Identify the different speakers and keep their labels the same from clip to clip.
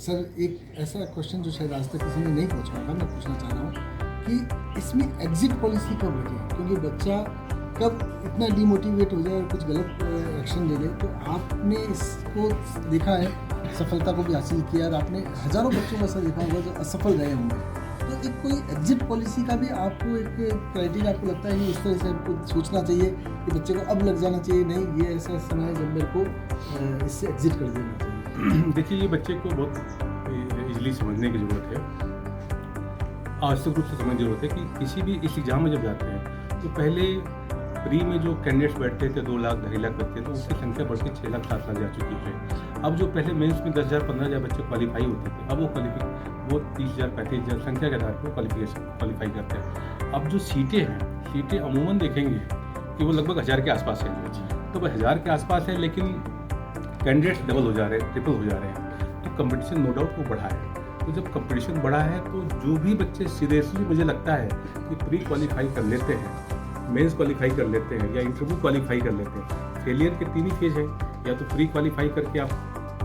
Speaker 1: Sir एक ऐसा question जो शायद आज तक किसी ने नहीं पूछा होगा, मैं पूछना चाह रहा हूँ कि इसमें एग्जिट पॉलिसी कब लगे, क्योंकि बच्चा कब इतना डिमोटिवेट हो जाए और कुछ गलत एक्शन ले ले। तो आपने इसको देखा है, सफलता को भी हासिल किया, और आपने हज़ारों बच्चों को ऐसा देखा होगा जो असफल गए होंगे। तो एक कोई एग्जिट पॉलिसी का भी आपको एक क्राइटेरिया आपको लगता है कि इस तरह से आपको सोचना चाहिए कि बच्चे को अब लग जाना चाहिए, नहीं ये ऐसा समय है जब मेरे को इससे एग्जिट कर देना चाहिए?
Speaker 2: देखिए, ये बच्चे को बहुत इजीली समझने की ज़रूरत है, आवश्यक रूप से समझने की ज़रूरत है कि किसी भी इस एग्ज़ाम में जब जाते हैं तो पहले प्री में जो कैंडिडेट्स बैठते थे 2 लाख 2.5 लाख बच्चे, तो उसकी संख्या बढ़ के 6 लाख 7 लाख जा चुकी है। अब जो पहले मेंस में 10,000 15,000 बच्चे क्वालिफाई होते थे, अब वो 30,000 35,000 संख्या के आधार पर क्वालिफाई करते हैं। अब जो सीटें अमूमन देखेंगे कि वो लगभग 1000 के आसपास है, तो वह 1000 के आसपास है, लेकिन कैंडिडेट्स डबल हो जा रहे हैं, ट्रिपल हो जा रहे हैं। तो कंपटीशन नो डाउट वो बढ़ा है। तो जब कंपटीशन बढ़ा है तो जो भी बच्चे सीरियसली, मुझे लगता है कि प्री क्वालिफाई कर लेते हैं, मेंस क्वालिफाई कर लेते हैं या इंटरव्यू क्वालिफाई कर लेते हैं, फेलियर के 3 ही फेज हैं, या तो प्री क्वालिफाई करके आप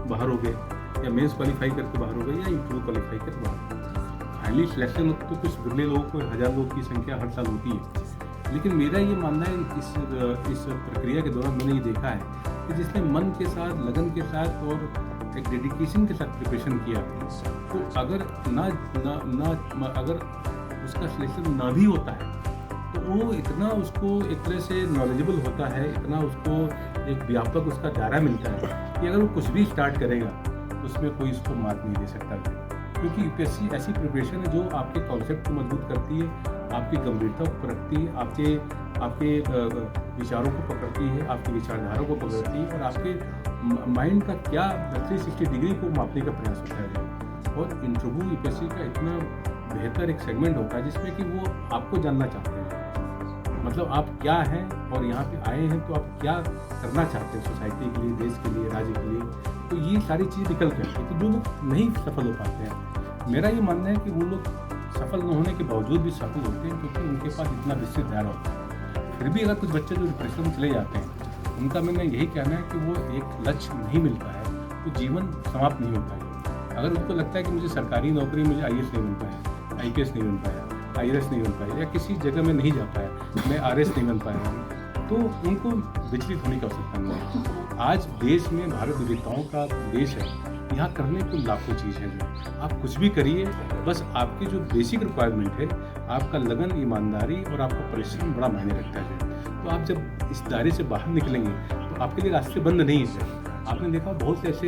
Speaker 2: बाहर हो गए, या मेंस क्वालिफाई करके बाहर हो गए, या इंटरव्यू क्वालिफाई करके बाहर हो गए। फाइनली सिलेक्शन तो कुछ बिरले लोगों को, 1000 लोगों की संख्या हर साल होती है। लेकिन मेरा ये मानना है, इस प्रक्रिया के दौरान मैंने ये देखा है कि जिसने मन के साथ, लगन के साथ और एक डेडिकेशन के साथ प्रिपरेशन किया, तो अगर अगर उसका सिलेक्शन ना भी होता है तो वो इतना उसको एक तरह से नॉलेजेबल होता है, इतना उसको एक व्यापक उसका दायरा मिलता है कि अगर वो कुछ भी स्टार्ट करेगा तो उसमें कोई उसको मात नहीं दे सकता। क्योंकि यूपीएससी ऐसी प्रिपरेशन है जो आपके कॉन्सेप्ट को मजबूत करती है, आपकी गंभीरता को परखती है, आपके विचारों को पकड़ती है, आपकी विचारधारा को पकड़ती है, और आपके माइंड का क्या 360 डिग्री को मापने का प्रयास होता है। और इंटरव्यू यूपीएससी का इतना बेहतर एक सेगमेंट होता है जिसमें कि वो आपको जानना चाहते हैं, मतलब आप क्या हैं और यहाँ पे आए हैं तो आप क्या करना चाहते हैं सोसाइटी के लिए, देश के लिए, राज्य के लिए। तो ये सारी चीज़ निकल के आती है। तो जो लोग नहीं सफल हो पाते हैं, मेरा ये मानना है कि वो लोग सफल न होने के बावजूद भी सफल होते हैं, क्योंकि उनके पास इतना विस्तृत दायरा होता है। फिर भी अगर कुछ बच्चे जो डिप्रेशन में चले जाते हैं, उनका मैंने यही कहना है कि वो एक लक्ष्य नहीं मिलता है तो जीवन समाप्त नहीं होता है। अगर उनको लगता है कि मुझे सरकारी नौकरी, मुझे IAS नहीं बन पाया, IPS नहीं बन पाया, IRS नहीं बन पाया, या किसी जगह में नहीं जा पाया, मैं RS नहीं बन पाया, तो उनको विचलित होने की आवश्यकता नहीं है। आज देश में भारत विविधताओं का देश है, यहाँ करने को लाखों चीज़ें हैं। आप कुछ भी करिए, बस आपकी जो बेसिक रिक्वायरमेंट है, आपका लगन, ईमानदारी और आपका परिश्रम बड़ा मायने रखता है। तो आप जब इस दायरे से बाहर निकलेंगे तो आपके लिए रास्ते बंद नहीं है। आपने देखा बहुत से ऐसे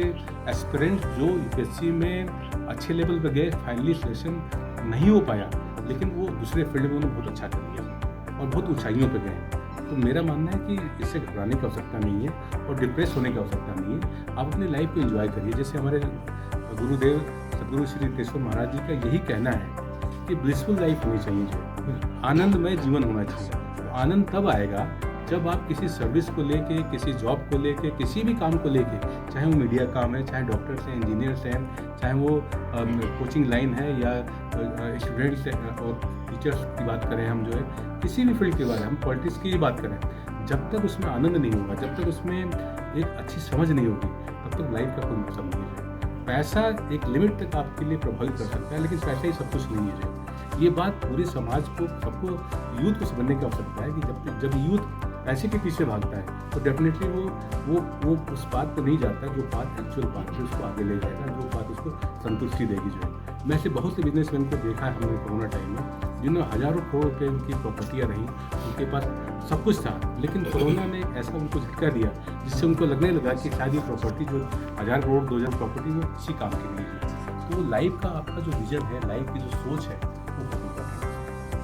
Speaker 2: एस्पिरेंट्स जो यूपीएससी में अच्छे लेवल पर गए, फाइनली सिलेक्शन नहीं हो पाया, लेकिन वो दूसरे फील्ड में उन्होंने बहुत अच्छा कर लिया और बहुत ऊंचाइयों पर गए। तो मेरा मानना है कि इससे घबराने की आवश्यकता नहीं है और डिप्रेस होने की आवश्यकता नहीं है। आप अपनी लाइफ को एंजॉय करिए। जैसे हमारे गुरुदेव सदगुरु श्री केशव महाराज जी का यही कहना है कि ब्लिसफुल लाइफ होनी चाहिए, जो आनंदमय जीवन होना चाहिए। तो आनंद तब आएगा जब आप किसी सर्विस को लेके, किसी जॉब को लेके, किसी भी काम को लेके, चाहे वो मीडिया काम है, चाहे डॉक्टर्स हैं, इंजीनियर्स हैं, चाहे वो कोचिंग लाइन है या स्टूडेंट्स और टीचर्स की बात करें, हम जो है किसी भी फील्ड के बारे में, हम पॉलिटिक्स की बात करें, जब तक उसमें आनंद नहीं होगा, जब तक उसमें एक अच्छी समझ नहीं होगी, तब तक लाइफ का कोई मतलब नहीं है। पैसा एक लिमिट तक आपके लिए प्रभावित कर सकता है, लेकिन पैसा ही सब कुछ नहीं है। ये बात पूरे समाज को, सबको, यूथ को समझने की आवश्यकता है कि जब यूथ पैसे के पीछे भागता है तो डेफिनेटली वो उस बात पर नहीं जाता जो बात एक्चुअल बात है, उसको आगे ले जाएगा, जो बात उसको संतुष्टि देगी। जो है, मैं ऐसे बहुत से बिजनेसमैन को देखा है हमने कोरोना टाइम में, जिन्होंने हज़ारों करोड़ रुपये उनकी प्रॉपर्टियाँ रहीं, उनके पास सब कुछ था, लेकिन कोरोना ने ऐसा उनको झटका दिया जिससे उनको लगने लगा कि शायद ये प्रॉपर्टी जो 1000 करोड़ 2000 प्रॉपर्टी वो किसी काम की नहीं है। तो लाइफ का आपका जो विजन है, लाइफ की जो सोच है, वो